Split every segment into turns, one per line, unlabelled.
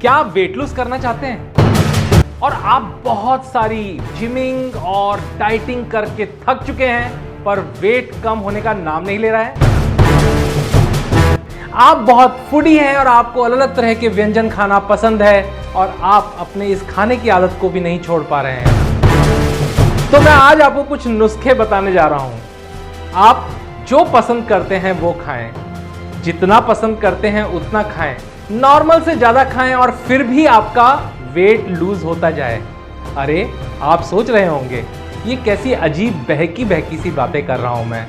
क्या आप weight lose करना चाहते हैं और आप बहुत सारी जिमिंग और डाइटिंग करके थक चुके हैं पर वेट कम होने का नाम नहीं ले रहा है? आप बहुत फूडी हैं और आपको अलग अलग तरह के व्यंजन खाना पसंद है और आप अपने इस खाने की आदत को भी नहीं छोड़ पा रहे हैं। तो मैं आज आपको कुछ नुस्खे बताने जा रहा हूं। आप जो पसंद करते हैं वो खाएं, जितना पसंद करते हैं उतना खाएं, नॉर्मल से ज्यादा खाएं और फिर भी आपका वेट लूज होता जाए। अरे आप सोच रहे होंगे ये कैसी अजीब बहकी सी बातें कर रहा हूं मैं।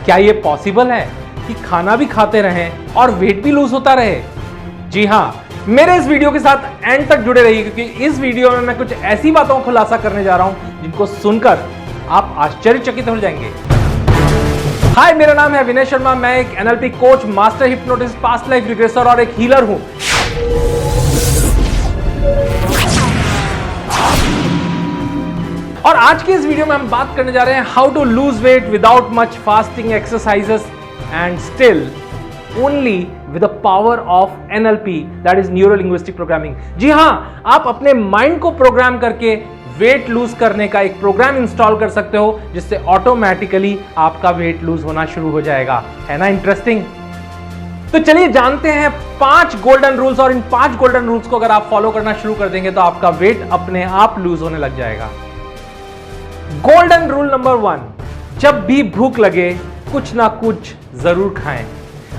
क्या ये पॉसिबल है कि खाना भी खाते रहें और वेट भी लूज होता रहे? जी हां, मेरे इस वीडियो के साथ एंड तक जुड़े रहिए क्योंकि इस वीडियो में मैं कुछ ऐसी बातों का खुलासा करने जा रहा हूं जिनको सुनकर आप आश्चर्यचकित हो जाएंगे। हाय, मेरा नाम है विनय शर्मा। मैं एक NLP coach, master hypnotist, past life regressor और एक हीलर हूं। और आज की इस वीडियो में हम बात करने जा रहे हैं how to lose weight without much fasting exercises and still only with the power of NLP, that is neuro linguistic programming. जी हां, आप अपने माइंड को प्रोग्राम करके वेट लूज करने का एक प्रोग्राम इंस्टॉल कर सकते हो जिससे ऑटोमेटिकली आपका वेट लूज होना शुरू हो जाएगा। है ना इंटरेस्टिंग? तो चलिए जानते हैं 5 गोल्डन रूल्स, और इन 5 गोल्डन रूल्स को अगर आप फॉलो करना शुरू कर देंगे तो आपका वेट अपने आप लूज होने लग जाएगा। गोल्डन रूल नंबर 1, जब भी भूख लगे कुछ ना कुछ जरूर खाएं।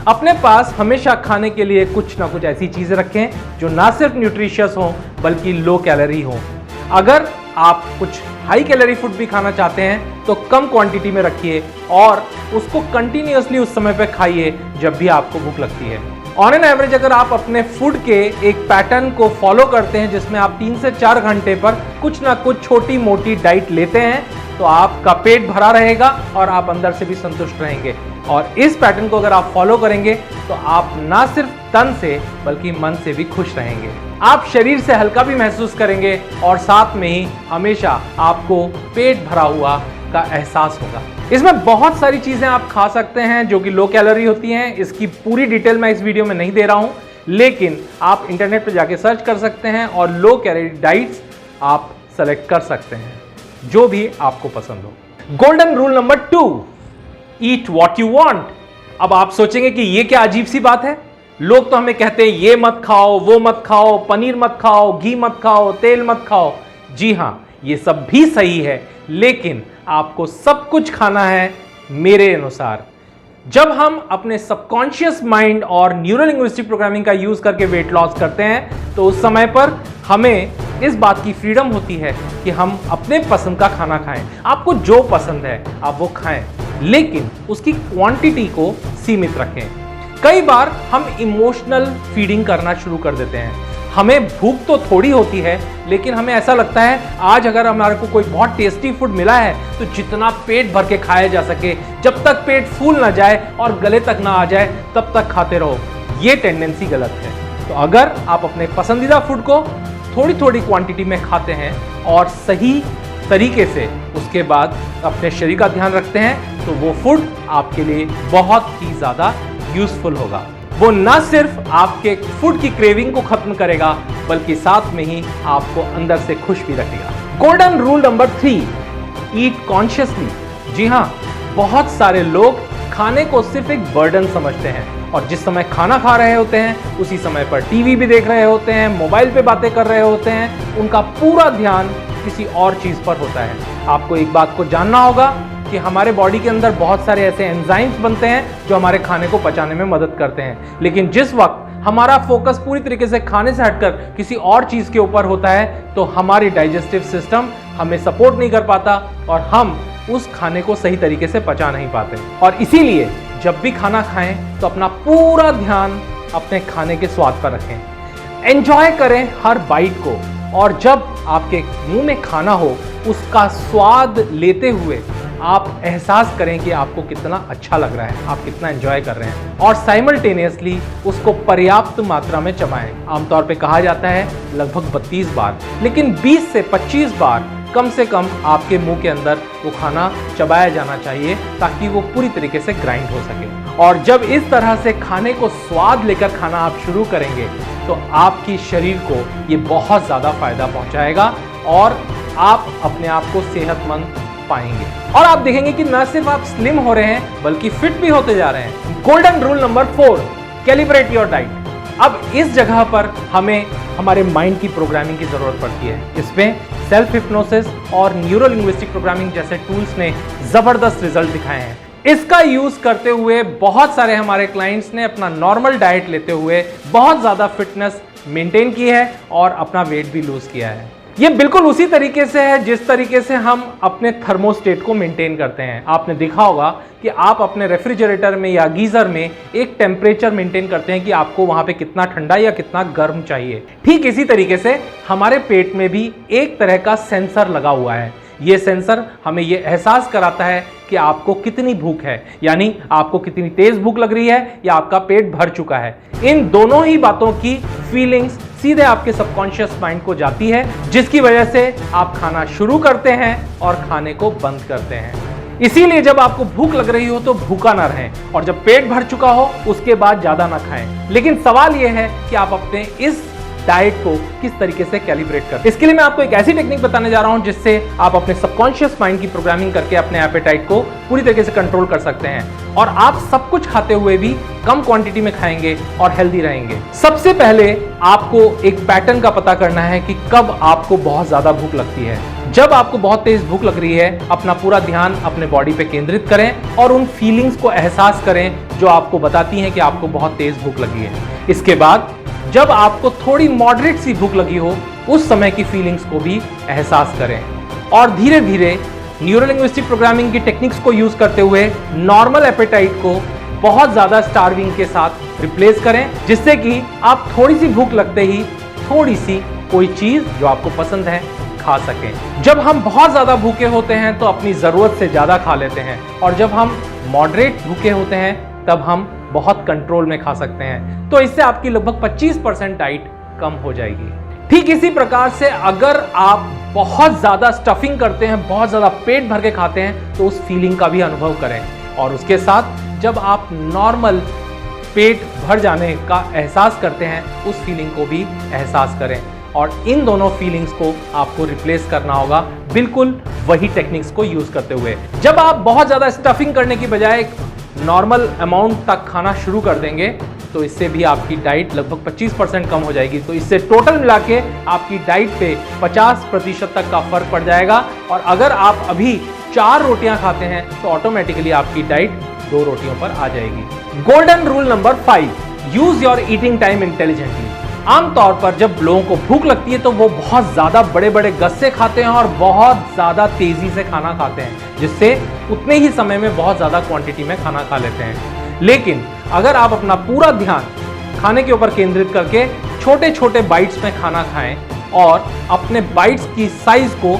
अपने पास हमेशा खाने के लिए कुछ ना कुछ ऐसी चीजें रखें जो ना सिर्फ न्यूट्रिशियस हो बल्कि लो कैलोरी हो। अगर आप कुछ हाई कैलोरी फूड भी खाना चाहते हैं तो कम क्वांटिटी में रखिए और उसको कंटिन्यूअसली उस समय पे खाइए जब भी आपको भूख लगती है। ऑन एन एवरेज अगर आप अपने फूड के एक पैटर्न को फॉलो करते हैं जिसमें आप 3 से 4 घंटे पर कुछ ना कुछ छोटी मोटी डाइट लेते हैं तो आपका पेट भरा रहेगा और आप अंदर से भी संतुष्ट रहेंगे। और इस पैटर्न को अगर आप फॉलो करेंगे तो आप ना सिर्फ तन से बल्कि मन से भी खुश रहेंगे। आप शरीर से हल्का भी महसूस करेंगे और साथ में ही हमेशा आपको पेट भरा हुआ का एहसास होगा। इसमें बहुत सारी चीजें आप खा सकते हैं जो कि लो कैलोरी होती हैं। इसकी पूरी डिटेल मैं इस वीडियो में नहीं दे रहा हूं, लेकिन आप इंटरनेट पर जाके सर्च कर सकते हैं और लो कैलोरी डाइट्स आप सेलेक्ट कर सकते हैं जो भी आपको पसंद हो। Golden rule number 2, eat what you want. अब आप सोचेंगे कि ये क्या अजीब सी बात है, लोग तो हमें कहते हैं ये मत खाओ, वो मत खाओ, पनीर मत खाओ, घी मत खाओ, तेल मत खाओ। जी हां, ये सब भी सही है, लेकिन आपको सब कुछ खाना है मेरे अनुसार। जब हम अपने सबकॉन्शियस माइंड और न्यूरो लिंग्विस्टिक प्रोग्रामिंग का यूज करके वेट लॉस करते हैं तो उस समय पर हमें इस बात की फ्रीडम होती है कि हम अपने पसंद का खाना खाएं। आपको जो पसंद है आप वो खाएं, लेकिन उसकी क्वांटिटी को सीमित रखें। कई बार हम इमोशनल फीडिंग करना शुरू कर देते हैं। हमें भूख तो थोड़ी होती है लेकिन हमें ऐसा लगता है आज अगर हमारे को कोई बहुत टेस्टी फूड मिला है तो जितना पेट भर के खाया जा सके, जब तक पेट फूल ना जाए और गले तक ना आ जाए तब तक खाते रहो। ये टेंडेंसी गलत है। तो अगर आप अपने पसंदीदा फूड को थोड़ी थोड़ी क्वांटिटी में खाते हैं और सही तरीके से उसके बाद अपने शरीर का ध्यान रखते हैं तो वो फूड आपके लिए बहुत ही ज्यादा यूजफुल होगा। वो ना सिर्फ आपके फूड की क्रेविंग को खत्म करेगा बल्कि साथ में ही आपको अंदर से खुश भी रखेगा। गोल्डन रूल नंबर 3, ईट कॉन्शियसली। जी हां, बहुत सारे लोग खाने को सिर्फ एक बर्डन समझते हैं और जिस समय खाना खा रहे होते हैं उसी समय पर टीवी भी देख रहे होते हैं, मोबाइल पे बातें कर रहे होते हैं, उनका पूरा ध्यान किसी और चीज पर होता है। आपको एक बात को जानना होगा कि हमारे बॉडी के अंदर बहुत सारे ऐसे एंजाइम्स बनते हैं जो हमारे खाने को पचाने में मदद करते हैं, लेकिन जिस वक्त हमारा फोकस पूरी तरीके से खाने से हटकर किसी और चीज के ऊपर होता है तो हमारी डाइजेस्टिव सिस्टम हमें सपोर्ट नहीं कर पाता और हम उस खाने को सही तरीके से पचा नहीं पाते। और इसीलिए जब भी खाना खाएं तो अपना पूरा ध्यान अपने खाने के स्वाद पर रखें। एंजॉय करें हर बाइट को और जब आपके मुंह में खाना हो उसका स्वाद लेते हुए आप एहसास करें कि आपको कितना अच्छा लग रहा है, आप कितना एंजॉय कर रहे हैं और साइमल्टेनियसली उसको पर्याप्त मात्रा में चबाएं। आमतौर पे कहा जाता है लगभग 32 बार, लेकिन 20 से 25 बार कम से कम आपके मुंह के अंदर वो खाना चबाया जाना चाहिए ताकि वो पूरी तरीके से ग्राइंड हो सके। और जब इस तरह से खाने को स्वाद लेकर खाना आप शुरू करेंगे तो आपकी शरीर को ये बहुत ज़्यादा फायदा पहुंचाएगा और आप अपने आप को सेहतमंद पाएंगे। और आप देखेंगे कि न सिर्फ आप स्लिम हो रहे हैं बल्कि फिट भी होते जा रहे हैं। Golden rule number 4, calibrate your diet. अब इस जगह पर हमें हमारे माइंड की प्रोग्रामिंग की जरूरत पड़ती है। इसमें सेल्फ हिप्नोसिस और न्यूरो लिंग्विस्टिक प्रोग्रामिंग जैसे टूल्स ने जबरदस्त रिजल्ट दिखाए हैं। इसका यूज करते हुए बहुत सारे हमारे क्लाइंट्स ने अपना नॉर्मल डाइट लेते हुए बहुत ज्यादा फिटनेस मेंटेन की है और अपना वेट भी लूज किया है। ये बिल्कुल उसी तरीके से है जिस तरीके से हम अपने थर्मोस्टेट को मेंटेन करते हैं। आपने देखा होगा कि आप अपने रेफ्रिजरेटर में या गीजर में एक टेम्परेचर मेंटेन करते हैं कि आपको वहां पे कितना ठंडा या कितना गर्म चाहिए। ठीक इसी तरीके से हमारे पेट में भी एक तरह का सेंसर लगा हुआ है। ये सेंसर हमें ये एहसास कराता है कि आपको कितनी भूख है, यानी आपको कितनी तेज भूख लग रही है या आपका पेट भर चुका है। इन दोनों ही बातों की फीलिंग्स सीधे आपके सबकॉन्शियस माइंड को जाती है, जिसकी वजह से आप खाना शुरू करते हैं और खाने को बंद करते हैं। इसीलिए जब आपको भूख लग रही हो तो भूखा ना रहें और जब पेट भर चुका हो उसके बाद ज्यादा ना खाएं। लेकिन सवाल यह है कि आप अपने इस डाइट को किस तरीके से कैलिब्रेट करते हैं। इसके लिए मैं आपको एक ऐसी टेक्निक बताने जा रहा हूं जिससे आप अपने सबकॉन्शियस माइंड की प्रोग्रामिंग करके अपने एपेटाइट को पूरी तरीके से कंट्रोल कर सकते हैं और आप सब कुछ खाते हुए भी कम क्वांटिटी में खाएंगे और हेल्दी रहेंगे। सबसे पहले आपको एक पैटर्न का पता करना है कि कब आपको बहुत ज्यादा भूख लगती है। जब आपको बहुत तेज भूख लग रही है, अपना पूरा ध्यान अपने बॉडी पे केंद्रित करें और उन फीलिंग्स को एहसास करें जो आपको बताती हैं कि आपको बहुत तेज भूख लगी है। इसके बाद जब आपको थोड़ी मॉडरेट सी भूख लगी हो उस समय की फीलिंग्स को भी एहसास करें और धीरे धीरे न्यूरो लिंग्विस्टिक प्रोग्रामिंग की टेक्निक्स को यूज करते हुए नॉर्मल एपेटाइट को बहुत ज्यादा स्टार्विंग के साथ रिप्लेस करें, जिससे कि आप थोड़ी सी भूख लगते ही थोड़ी सी कोई चीज जो आपको पसंद है खा सकें। जब हम बहुत ज्यादा भूखे होते हैं तो अपनी जरूरत से ज्यादा खा लेते हैं और जब हम मॉडरेट भूखे होते हैं तब हम बहुत कंट्रोल में खा सकते हैं। तो इससे आपकी लगभग 25% डाइट कम हो जाएगी। ठीक इसी प्रकार से अगर आप बहुत ज्यादा स्टफिंग करते हैं, बहुत ज्यादा पेट भर के खाते हैं तो उस फीलिंग का भी अनुभव करें और उसके साथ जब आप नॉर्मल पेट भर जाने का एहसास करते हैं उस फीलिंग को भी एहसास करें और इन दोनों फीलिंग्स को आपको रिप्लेस करना होगा बिल्कुल वही टेक्निक्स को यूज करते हुए। जब आप बहुत ज्यादा स्टफिंग करने की बजाय नॉर्मल अमाउंट तक खाना शुरू कर देंगे तो इससे भी आपकी डाइट लगभग 25% कम हो जाएगी। तो इससे टोटल मिला के आपकी डाइट पे 50% तक का फर्क पड़ जाएगा और अगर आप अभी 4 रोटियां खाते हैं तो ऑटोमेटिकली आपकी डाइट 2 रोटियों पर आ जाएगी। Golden rule number 5, use your eating time intelligently. आमतौर पर जब लोगों को भूख लगती है तो वो बहुत ज्यादा बड़े बड़े गस्से खाते हैं और बहुत ज्यादा तेजी से खाना खाते हैं, जिससे उतने ही समय में बहुत ज्यादा क्वांटिटी में खाना खा लेते हैं। लेकिन अगर आप अपना पूरा ध्यान खाने के ऊपर केंद्रित करके छोटे छोटे बाइट्स में खाना खाएं और अपने बाइट्स की साइज को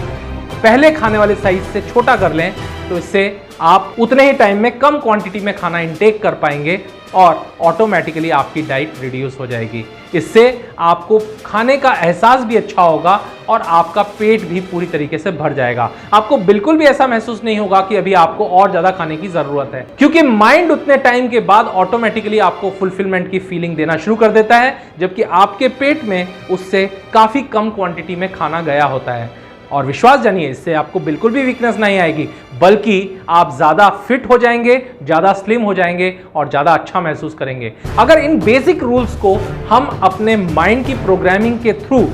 पहले खाने वाले साइज से छोटा कर लें तो इससे आप उतने ही टाइम में कम क्वांटिटी में खाना इंटेक कर पाएंगे और ऑटोमेटिकली आपकी डाइट रिड्यूस हो जाएगी। इससे आपको खाने का एहसास भी अच्छा होगा और आपका पेट भी पूरी तरीके से भर जाएगा। आपको बिल्कुल भी ऐसा महसूस नहीं होगा कि अभी आपको और ज्यादा खाने की जरूरत है, क्योंकि माइंड उतने टाइम के बाद ऑटोमेटिकली आपको फुलफिलमेंट की फीलिंग देना शुरू कर देता है, जबकि आपके पेट में उससे काफी कम क्वांटिटी में खाना गया होता है। और विश्वास जानिए, इससे आपको बिल्कुल भी वीकनेस नहीं आएगी, बल्कि आप ज़्यादा फिट हो जाएंगे, ज़्यादा स्लिम हो जाएंगे और ज़्यादा अच्छा महसूस करेंगे। अगर इन बेसिक रूल्स को हम अपने माइंड की प्रोग्रामिंग के थ्रू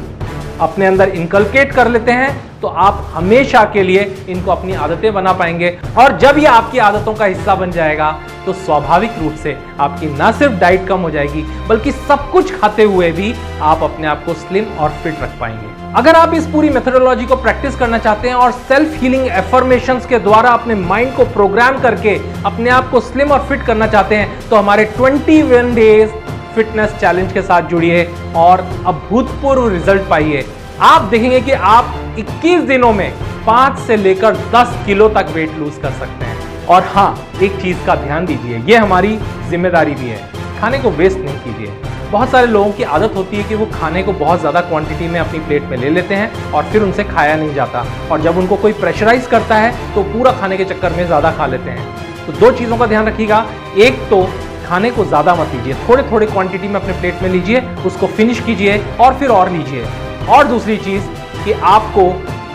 अपने अंदर इनकलकेट कर लेते हैं तो आप हमेशा के लिए इनको अपनी आदतें बना पाएंगे और जब ये आपकी आदतों का हिस्सा बन जाएगा तो स्वाभाविक रूप से आपकी ना सिर्फ डाइट कम हो जाएगी बल्कि सब कुछ खाते हुए भी आप अपने आप को स्लिम और फिट रख पाएंगे। अगर आप इस पूरी मेथोडोलॉजी को प्रैक्टिस करना चाहते हैं और सेल्फ हीलिंग एफर्मेशंस के द्वारा अपने माइंड को प्रोग्राम करके अपने आप को स्लिम और फिट करना चाहते हैं तो हमारे 21 डेज फिटनेस चैलेंज के साथ जुड़िए और अभूतपूर्व रिजल्ट पाइए। आप देखेंगे कि आप 21 दिनों में 5 से लेकर 10 किलो तक वेट लूज कर सकते हैं। और हाँ, एक चीज का ध्यान दीजिए, ये हमारी जिम्मेदारी भी है, खाने को वेस्ट नहीं कीजिए। बहुत सारे लोगों की आदत होती है कि वो खाने को बहुत ज़्यादा क्वांटिटी में अपनी प्लेट में ले लेते हैं और फिर उनसे खाया नहीं जाता, और जब उनको कोई प्रेशराइज करता है तो पूरा खाने के चक्कर में ज़्यादा खा लेते हैं। तो दो चीज़ों का ध्यान रखिएगा, एक तो खाने को ज़्यादा मत लीजिए, थोड़े थोड़े क्वांटिटी में अपने प्लेट में लीजिए, उसको फिनिश कीजिए और फिर और लीजिए। और दूसरी चीज़ कि आपको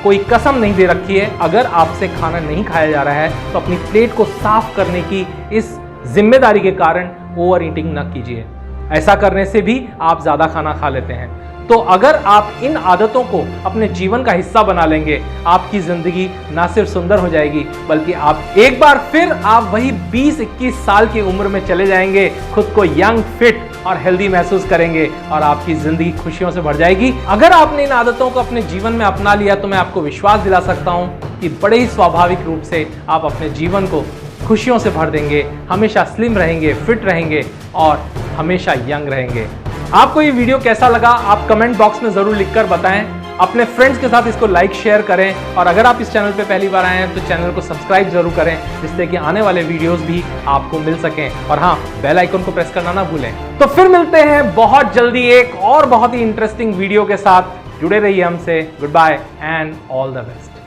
कोई कसम नहीं दे रखी है, अगर आपसे खाना नहीं खाया जा रहा है तो अपनी प्लेट को साफ करने की इस जिम्मेदारी के कारण ओवर ईटिंग न कीजिए। ऐसा करने से भी आप ज़्यादा खाना खा लेते हैं। तो अगर आप इन आदतों को अपने जीवन का हिस्सा बना लेंगे, आपकी ज़िंदगी ना सिर्फ सुंदर हो जाएगी बल्कि आप एक बार फिर आप वही 20-21 साल की उम्र में चले जाएंगे, खुद को यंग, फिट और हेल्दी महसूस करेंगे और आपकी ज़िंदगी खुशियों से भर जाएगी। अगर आपने इन आदतों को अपने जीवन में अपना लिया तो मैं आपको विश्वास दिला सकता हूँ कि बड़े ही स्वाभाविक रूप से आप अपने जीवन को खुशियों से भर देंगे, हमेशा स्लिम रहेंगे, फिट रहेंगे और हमेशा यंग रहेंगे। आपको ये वीडियो कैसा लगा आप कमेंट बॉक्स में ज़रूर लिखकर बताएं। अपने फ्रेंड्स के साथ इसको लाइक शेयर करें और अगर आप इस चैनल पे पहली बार आए हैं तो चैनल को सब्सक्राइब जरूर करें, जिससे कि आने वाले वीडियोस भी आपको मिल सकें। और हाँ, बेल आइकन को प्रेस करना ना भूलें। तो फिर मिलते हैं बहुत जल्दी एक और बहुत ही इंटरेस्टिंग वीडियो के साथ। जुड़े रहिए हमसे। Good bye and all the best.